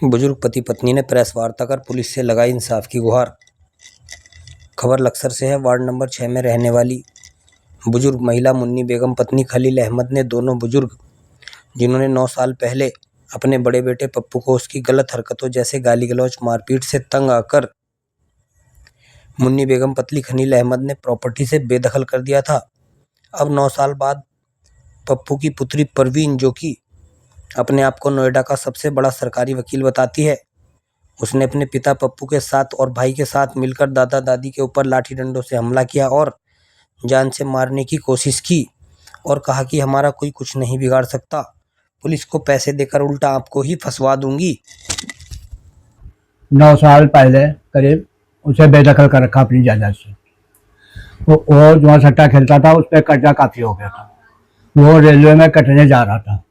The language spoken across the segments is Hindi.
बुजुर्ग पति पत्नी ने प्रेस वार्ता कर पुलिस से लगाई इंसाफ की गुहार। खबर लक्सर से है। वार्ड नंबर 6 में रहने वाली बुजुर्ग महिला मुन्नी बेगम पत्नी खलील अहमद ने दोनों बुजुर्ग जिन्होंने 9 साल पहले अपने बड़े बेटे पप्पू को उसकी गलत हरकतों जैसे गाली गलौज मारपीट से तंग आकर मुन्नी बेगम पत्नी खलील अहमद ने प्रॉपर्टी से बेदखल कर दिया था। अब 9 साल बाद पप्पू की पुत्री परवीन, जो कि अपने आप को नोएडा का सबसे बड़ा सरकारी वकील बताती है, उसने अपने पिता पप्पू के साथ और भाई के साथ मिलकर दादा दादी के ऊपर लाठी डंडों से हमला किया और जान से मारने की कोशिश की और कहा कि हमारा कोई कुछ नहीं बिगाड़ सकता, पुलिस को पैसे देकर उल्टा आपको ही फंसवा दूंगी। 9 साल पहले करीब उसे बेदखल कर रखा अपनी जायदाद से। वो जो सट्टा खेलता था उस पर कर्जा काफ़ी हो गया था। वो रेलवे में कटने जा रहा था,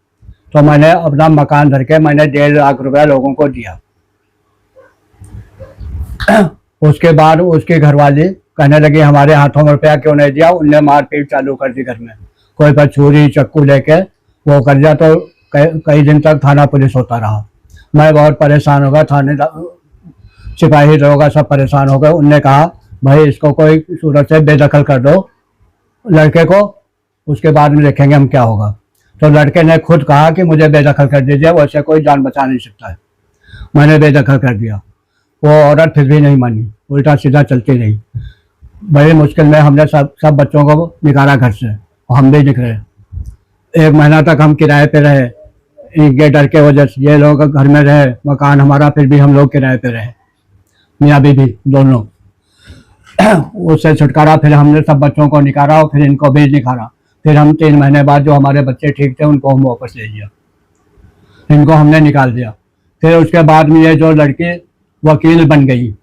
तो मैंने अपना मकान धर के मैंने 1.5 लाख रुपया लोगों को दिया। उसके बाद उसकी घरवाली कहने लगी हमारे हाथों में रुपया क्यों नहीं दिया। उनने मारपीट चालू कर दी घर में, कोई पर छुरी चक्कू लेके वो कर दिया। तो कई दिन तक थाना पुलिस होता रहा। मैं बहुत परेशान हो गया, थाने सिपाही लोग सब परेशान हो गए। उनने कहा भाई इसको कोई सूरत से बेदखल कर दो लड़के को, उसके बाद में देखेंगे हम क्या होगा। तो लड़के ने खुद कहा कि मुझे बेदखल कर दीजिए, वैसे कोई जान बचा नहीं सकता है। मैंने बेदखल कर दिया। वो औरत फिर भी नहीं मानी, उल्टा सीधा चलती रही। बड़ी मुश्किल में हमने सब बच्चों को निकाला घर से, और हम भी निकले। 1 महीना तक हम किराए पे रहे, इनके डर के वजह से। ये लोग घर में रहे, मकान हमारा, फिर भी हम लोग किराए पे रहे, मियाँ बीवी दोनों। उससे छुटकारा फिर हमने सब बच्चों को निकाला और फिर इनको भी निकाला। फिर हम 3 महीने बाद जो हमारे बच्चे ठीक थे उनको हम वापस ले लिया, इनको हमने निकाल दिया। फिर उसके बाद में ये जो लड़की वकील बन गई,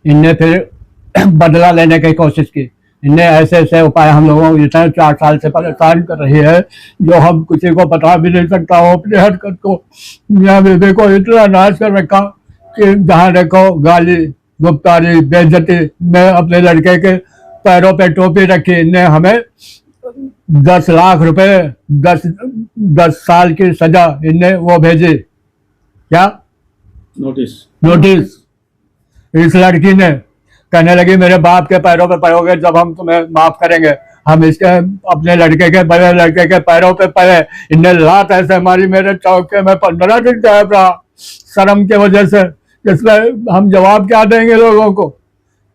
इनने फिर बदला लेने की कोशिश की। इनने ऐसे ऐसे उपाय हम लोगों को इतना 4 साल से परेशान कर रही है जो हम किसी को बता भी नहीं सकता। हो अपनी हरकत को, मियाँ बीवी को इतना नाश कर रखा कि जहाँ देखो गाली गुप्तारी बेइज्जती। मैं अपने लड़के के पैरों पे टोपी रखी। इनने हमें 10 लाख रुपए 10 साल की सजा इनने वो भेजी। क्या नोटिस इस लड़की ने कहने लगी मेरे बाप के पैरों पे पड़ोगे जब हम तुम्हें माफ करेंगे। हम इसके अपने लड़के के बड़े लड़के के पैरों पे पड़े। इनने लात ऐसे हमारी मेरे चौके में 15 दिन गायब रहा शर्म के वजह से। इसलिए हम जवाब क्या देंगे लोगों को।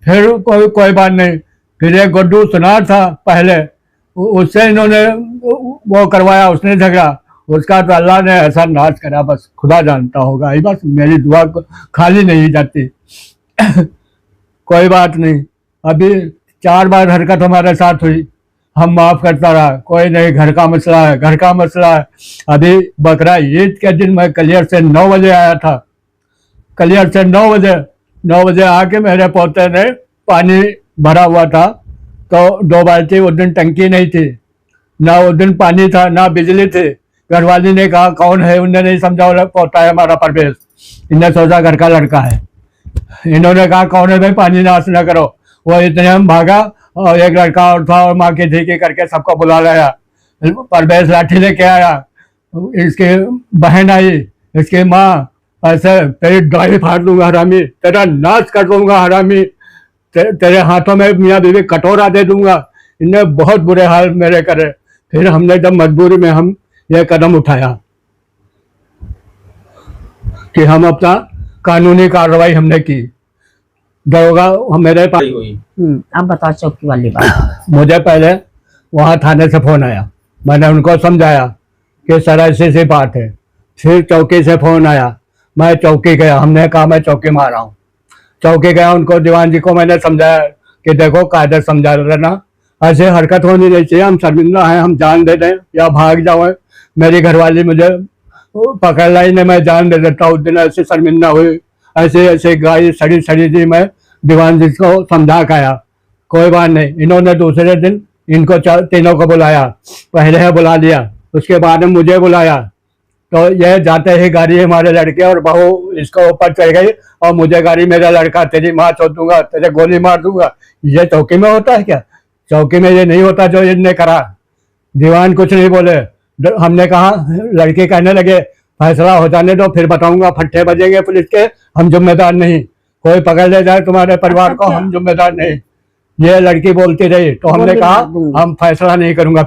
फिर कोई बात नहीं। फिर एक गुड्डू सुनार था पहले, उससे इन्होंने वो करवाया, उसने झगड़ा। उसका तो अल्लाह ने ऐसा नाश करा, बस खुदा जानता होगा। ही बस मेरी दुआ खाली नहीं जाती। कोई बात नहीं। अभी 4 बार हरकत हमारे साथ हुई, हम माफ करता रहा। कोई नहीं, घर का मसला है, घर का मसला है। अभी बकरा ईद के दिन मैं कलियर से 9 बजे आया था। कलियर से 9 बजे आके मेरे पोते ने पानी भरा हुआ था, तो 2 बाल्टी उस दिन टंकी नहीं थी, ना उस दिन पानी था ना बिजली थी। घरवाली ने कहा कौन है, उन्हें नहीं समझा। पोता है हमारा परवेश। इन्हें सोचा घर का लड़का है। इन्होंने कहा कौन है भाई, पानी नाश न करो। वो इतने हम भागा और एक लड़का और था और माँ की धीकी करके सबको बुला लाया। परवेश लाठी लेके आया, इसकी बहन आई, इसकी माँ। ऐसे तेरी दाढ़ी फाड़ दूंगा हरामी, तेरा नाश कर दूंगा हरामी, तेरे हाथों में मियाँ बीवी कटोरा दे दूंगा। इनने बहुत बुरे हाल मेरे करे। फिर हमने जब मजबूरी में हम ये कदम उठाया कि हम अपना कानूनी कार्रवाई हमने की। दरोगा मेरे पास। अब बताओ चौकी वाली बात। मुझे पहले वहाँ थाने से फोन आया, मैंने उनको समझाया कि सर ऐसी बात है। फिर चौकी से फोन आया, मैं चौकी गया। हमने कहा मैं चौकी में आ रहा हूँ। चौकी गया, उनको दीवान जी को मैंने समझाया कि देखो कायदे समझा रहना, ऐसे हरकत होनी नहीं चाहिए। हम शर्मिंदा हैं, हम जान दे दें या भाग जाओ। मेरी घरवाली मुझे पकड़ लाई ने, मैं जान दे देता। उस दिन ऐसे शर्मिंदा हुई, ऐसे ऐसे गाय सड़ी सड़ी थी। मैं दीवान जी को समझा के आया, कोई बात नहीं। इन्होंने दूसरे दिन इनको तीनों को बुलाया, पहले बुला लिया, उसके बाद में मुझे बुलाया। तो ये जाते ही गाड़ी हमारे लड़के और बहू इसको ऊपर चढ़ गई और मुझे गाड़ी, मेरा लड़का तेरी माँ छोड़ दूंगा, तेरे गोली मार दूंगा। ये चौकी में होता है क्या? चौकी में ये नहीं होता जो इनने करा। दीवान कुछ नहीं बोले। हमने कहा, लड़के कहने लगे फैसला हो जाने दो, फिर बताऊंगा। फट्टे बजेंगे पुलिस के, हम जिम्मेदार नहीं। कोई पकड़ ले जाए तुम्हारे परिवार को, हम जिम्मेदार नहीं। ये लड़की बोलती रही तो हमने बोली कहा मैं दूंगी। हम फैसला नहीं करूंगा।